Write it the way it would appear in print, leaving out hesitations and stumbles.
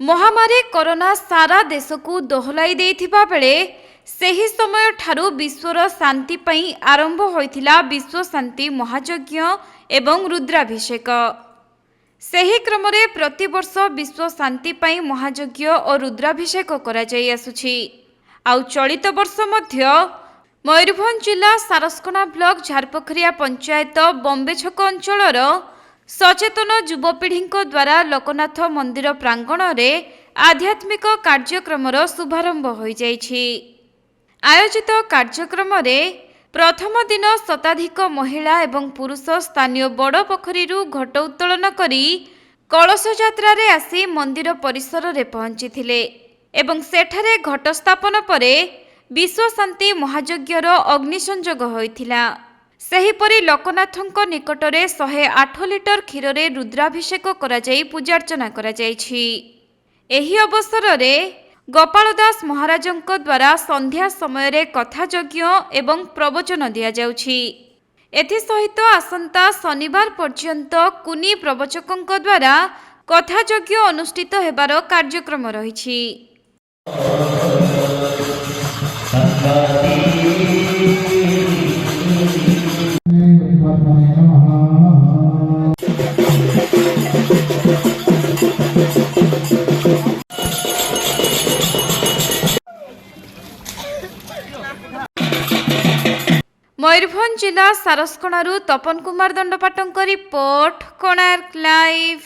महामारी कोरोना सारा देश को दोहलाई देथिबा बेले सही समय ठारू विश्वर शांति पई आरंभ होइथिला विश्व शांति महायज्ञ एवं रुद्राभिषेक। सही क्रम रे प्रतिवर्ष विश्व शांति पई महायज्ञ और रुद्राभिषेक करा जाई आसुछि। आउ चलित वर्ष मध्य मयूरभंज जिला सारस्कणा ब्लॉक झारपोखरिया पंचायत बॉम्बे छक अंचलर सचेतन युवपीढ़ी द्वारा लोकनाथ मंदिर प्रांगण में आध्यात्मिक कार्यक्रम शुभारंभ हो जाइछि। आयोजित कार्यक्रम में प्रथम दिन शताधिक महिला एवं पुरुष स्थानीय बड़ पोखरी घट उत्तोलन करी कलश यात्रा रे आसी मंदिर परिसर रे पहुंची एवं सेठारे घट स्थापन परे विश्व शांति महायज्ञर अग्निसंयोग होइथिला। सेहीपरि लोकनाथଙ୍କ निकटरे 108 लिटर क्षीर रे रुद्राभिषेक करा जाई पूजार्चना करा जाइछि। एही अवसर रे गोपाल दास महाराजଙ୍କ द्वारा संध्या समय रे कथायज्ञ एवं प्रवचन दिया जाउछि। एथि सहित आसंता शनिवार पर्यंत कुनी प्रवचकଙ୍କ द्वारा कथायज्ञ अनुष्ठित हेबार कार्यक्रम रहिछि। मयूरभंज जिला सारस्कणारू तपन कुमार दंडपाटଙ୍କ रिपोर्ट कोणार्क लाइव।